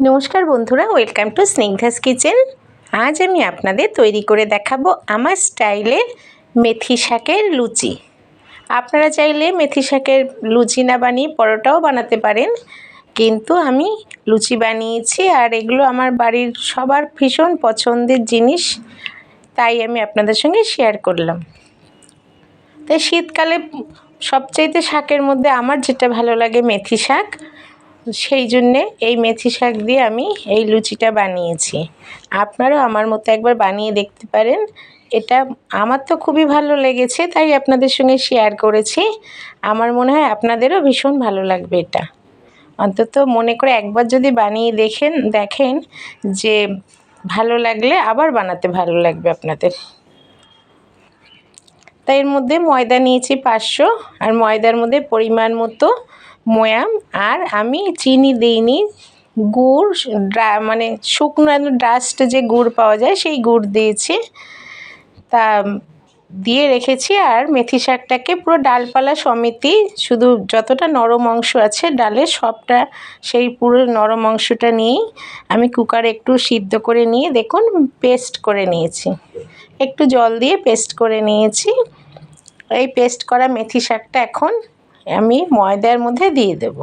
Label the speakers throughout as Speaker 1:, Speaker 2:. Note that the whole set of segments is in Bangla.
Speaker 1: নমস্কার বন্ধুরা, ওয়েলকাম টু স্নিগ্ধাস কিচেন। আজ আমি আপনাদের তৈরি করে দেখাবো আমার স্টাইলের মেথি শাকের লুচি। আপনারা চাইলে মেথি শাকের লুচি না বানিয়ে পরোটাও বানাতে পারেন, কিন্তু আমি লুচি বানিয়েছি আর এগুলো আমার বাড়ির সবার ভীষণ পছন্দের জিনিস, তাই আমি আপনাদের সঙ্গে শেয়ার করলাম। তাই শীতকালে সবচাইতে শাকের মধ্যে আমার যেটা ভালো লাগে মেথি শাক, সেই জন্যে এই মেথি শাক দিয়ে আমি এই লুচিটা বানিয়েছি। আপনারাও আমার মতো একবার বানিয়ে দেখতে পারেন। এটা আমার তো খুবই ভালো লেগেছে, তাই আপনাদের সঙ্গে শেয়ার করেছি। আমার মনে হয় আপনাদেরও ভীষণ ভালো লাগবে এটা। অন্তত মনে করে একবার যদি বানিয়ে দেখেন যে ভালো লাগলে আবার বানাতে ভালো লাগবে আপনাদের। তাই এর মধ্যে ময়দা নিয়েছি 500, আর ময়দার মধ্যে পরিমাণ মতো ময়াম, আর আমি চিনি দিইনি, গুড় মানে শুকনো ডাস্ট যে গুড় পাওয়া যায় সেই গুড় দিয়েছি, তা দিয়ে রেখেছি। আর মেথি শাকটাকে পুরো ডালপালা সমেতই, শুধু যতটা নরম অংশ আছে ডালের সবটা, সেই পুরো নরম অংশটা নিয়েই আমি কুকারে একটু সিদ্ধ করে নিয়ে দেখুন পেস্ট করে নিয়েছি। একটু জল দিয়ে পেস্ট করে নিয়েছি। এই পেস্ট করা মেথি শাকটা এখন আমি ময়দার মধ্যে দিয়ে দেব।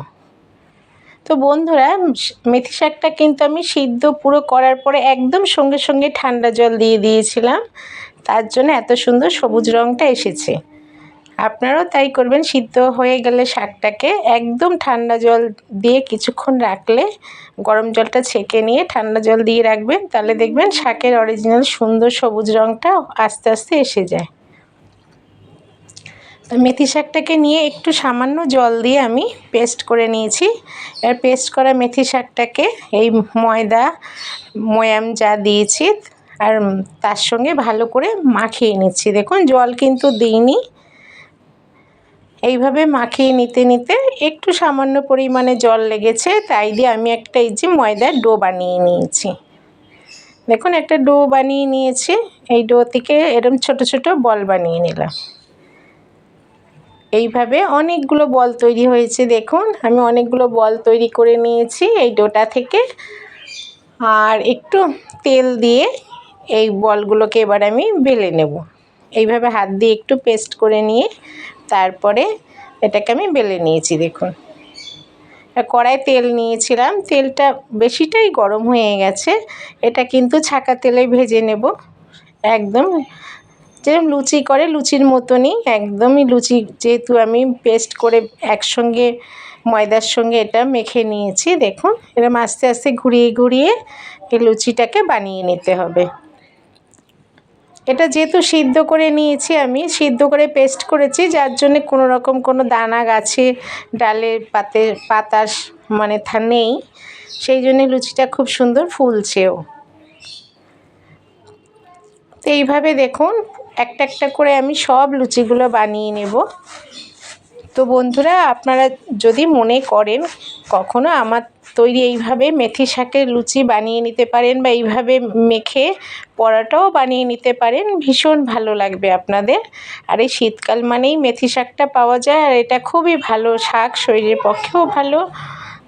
Speaker 1: তো বন্ধুরা, মেথি শাকটা কিন্তু আমি সিদ্ধ পুরো করার পরে একদম সঙ্গে সঙ্গে ঠান্ডা জল দিয়ে দিয়েছিলাম, তার জন্য এত সুন্দর সবুজ রঙটা এসেছে। আপনারাও তাই করবেন, সিদ্ধ হয়ে গেলে শাকটাকে একদম ঠান্ডা জল দিয়ে কিছুক্ষণ রাখলে, গরম জলটা ছেঁকে নিয়ে ঠান্ডা জল দিয়ে রাখবেন, তাহলে দেখবেন শাকের অরিজিনাল সুন্দর সবুজ রঙটা আস্তে আস্তে এসে যায়। মেথি শাকটাকে নিয়ে একটু সামান্য জল দিয়ে আমি পেস্ট করে নিয়েছি। এর পেস্ট করা মেথি শাকটাকে এই ময়াম যা দিয়েছি আর তার সঙ্গে ভালো করে মাখিয়ে নিচ্ছি। দেখুন জল কিন্তু দিইনি। এইভাবে মাখিয়ে নিতে নিতে একটু সামান্য পরিমাণে জল লেগেছে, তাই দিয়ে আমি একটা এই যে ময়দার ডো বানিয়ে নিয়েছি। দেখুন একটা ডো বানিয়ে নিয়েছি। এই ডো থেকে এরকম ছোট ছোট বল বানিয়ে নিলাম। এইভাবে অনেকগুলো বল তৈরি হয়েছে। দেখুন আমি অনেকগুলো বল তৈরি করে নিয়েছি এই ডোটা থেকে। আর একটু তেল দিয়ে এই বলগুলোকে এবার আমি বেলে নেব। এইভাবে হাত দিয়ে একটু পেস্ট করে নিয়ে তারপরে এটাকে আমি বেলে নিয়েছি। দেখুন কড়াই তেল নিয়েছিলাম, তেলটা বেশিটাই গরম হয়ে গেছে। এটা কিন্তু ছাঁকা তেলে ভেজে নেব, একদম যেরকম লুচি করে লুচির মতনই, একদমই লুচি, যেহেতু আমি পেস্ট করে একসঙ্গে ময়দার সঙ্গে এটা মেখে নিয়েছি। দেখুন এরকম আস্তে আস্তে ঘুরিয়ে ঘুরিয়ে এই লুচিটাকে বানিয়ে নিতে হবে। এটা যেহেতু সিদ্ধ করে নিয়েছি, আমি সিদ্ধ করে পেস্ট করেছি, যার জন্যে কোনো রকম কোনো দানা গাছে ডালের পাতার মানে নেই, সেই জন্যে লুচিটা খুব সুন্দর ফুলছেও। তো এইভাবে দেখুন একটা একটা করে আমি সব লুচিগুলো বানিয়ে নেব। তো বন্ধুরা, আপনারা যদি মনে করেন কখনো আমার তৈরি এইভাবে মেথি শাকের লুচি বানিয়ে নিতে পারেন, বা এইভাবে মেখে পরোটাও বানিয়ে নিতে পারেন, ভীষণ ভালো লাগবে আপনাদের। আর এই শীতকাল মানেই মেথি শাকটা পাওয়া যায়, আর এটা খুবই ভালো শাক, শরীরের পক্ষেও ভালো।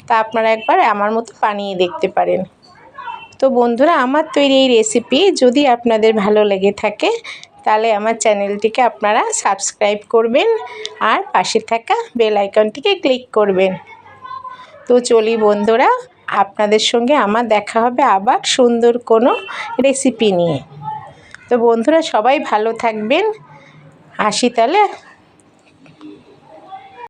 Speaker 1: তা আপনারা একবার আমার মতো বানিয়ে দেখতে পারেন। তো বন্ধুরা, আমার তৈরি এই রেসিপি যদি আপনাদের ভালো লেগে থাকে, তাহলে আমার চ্যানেলটিকে আপনারা সাবস্ক্রাইব করবেন আর পাশে থাকা বেল আইকনটিকে ক্লিক করবেন। তো চলি বন্ধুরা, আপনাদের সঙ্গে আমার দেখা হবে আবার সুন্দর কোনো রেসিপি নিয়ে। তো বন্ধুরা সবাই ভালো থাকবেন, আসি তাহলে।